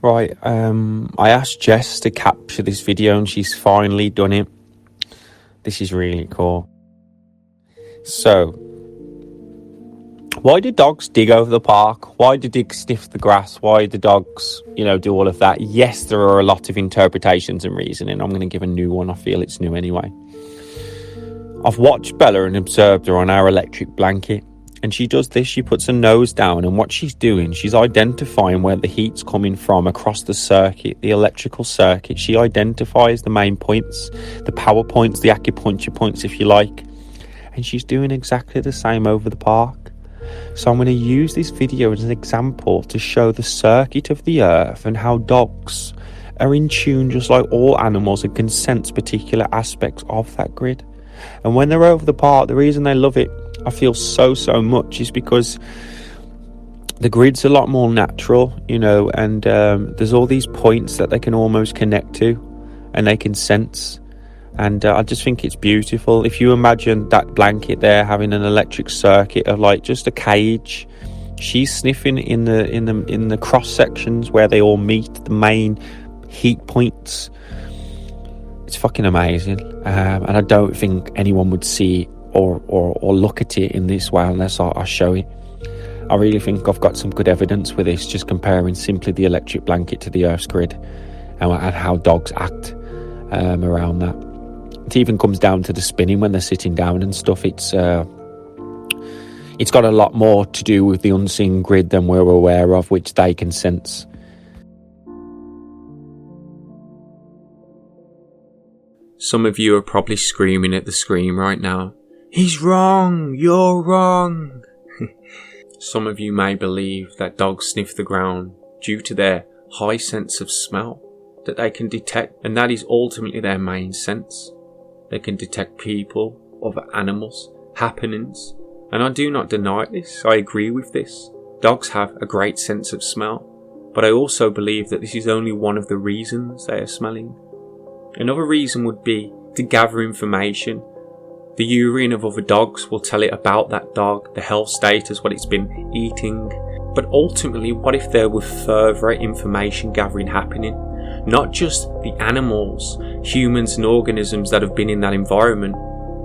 Right, I asked Jess to capture this video and she's finally done it. This is really cool. So, why do dogs dig over the park? Why do dogs sniff the grass? Why do dogs, do all of that? Yes, there are a lot of interpretations and reasoning. I'm going to give a new one. I feel it's new anyway. I've watched Bella and observed her on our electric blanket. And she does this, she puts her nose down, and what she's doing, she's identifying where the heat's coming from across the circuit, the electrical circuit. She identifies the main points, the power points, the acupuncture points, if you like. And she's doing exactly the same over the park. So I'm going to use this video as an example to show the circuit of the earth and how dogs are in tune just like all animals and can sense particular aspects of that grid. And when they're over the park, the reason they love it, I feel so much, is because the grid's a lot more natural, and there's all these points that they can almost connect to and they can sense. And I just think it's beautiful. If you imagine that blanket there having an electric circuit of like just a cage, she's sniffing in the cross sections where they all meet, the main heat points. It's fucking amazing, and I don't think anyone would see or look at it in this way unless I show it. I really think I've got some good evidence with this, just comparing simply the electric blanket to the Earth's grid and how dogs act around that. It even comes down to the spinning when they're sitting down and stuff. It's got a lot more to do with the unseen grid than we're aware of, which they can sense. Some of you are probably screaming at the screen right now. He's wrong! You're wrong! Some of you may believe that dogs sniff the ground due to their high sense of smell that they can detect, and that is ultimately their main sense. They can detect people, other animals, happenings, and I do not deny this. I agree with this. Dogs have a great sense of smell, but I also believe that this is only one of the reasons they are smelling. Another reason would be to gather information. The urine of other dogs will tell it about that dog, the health status, what it's been eating. But ultimately, what if there were further information gathering happening? Not just the animals, humans and organisms that have been in that environment,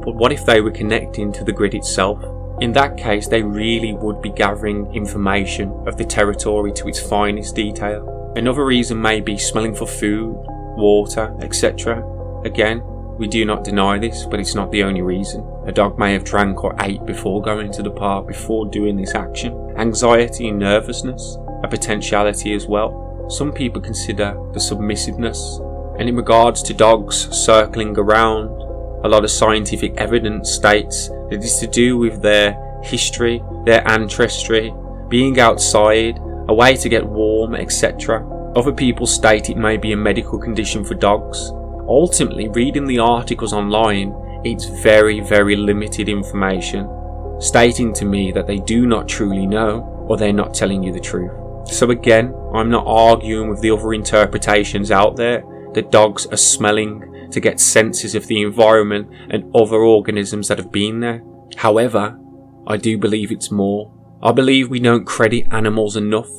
but what if they were connecting to the grid itself? In that case, they really would be gathering information of the territory to its finest detail. Another reason may be smelling for food, water, etc. Again, we do not deny this, but it's not the only reason. A dog may have drank or ate before going to the park, before doing this action. Anxiety and nervousness, a potentiality as well. Some people consider the submissiveness. And in regards to dogs circling around, a lot of scientific evidence states that it's to do with their history, their ancestry, being outside, a way to get warm, etc. Other people state it may be a medical condition for dogs. Ultimately, reading the articles online, it's very limited information, stating to me that they do not truly know, or they're not telling you the truth. So again, I'm not arguing with the other interpretations out there that dogs are smelling to get senses of the environment and other organisms that have been there. However, I do believe it's more. I believe we don't credit animals enough.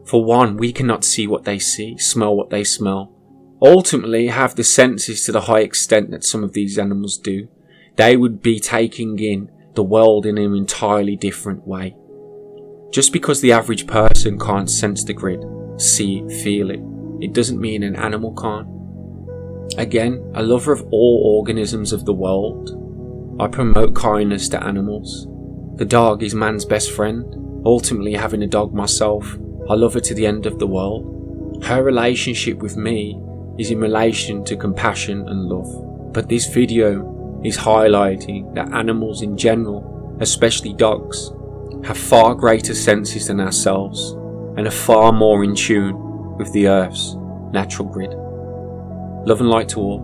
For one, we cannot see what they see, smell what they smell. Ultimately, have the senses to the high extent that some of these animals do. They would be taking in the world in an entirely different way. Just because the average person can't sense the grid, see it, feel it, it doesn't mean an animal can't. Again, a lover of all organisms of the world, I promote kindness to animals. The dog is man's best friend. Ultimately, having a dog myself, I love her to the end of the world. Her relationship with me is in relation to compassion and love. But this video is highlighting that animals in general, especially dogs, have far greater senses than ourselves and are far more in tune with the Earth's natural grid. Love and light to all.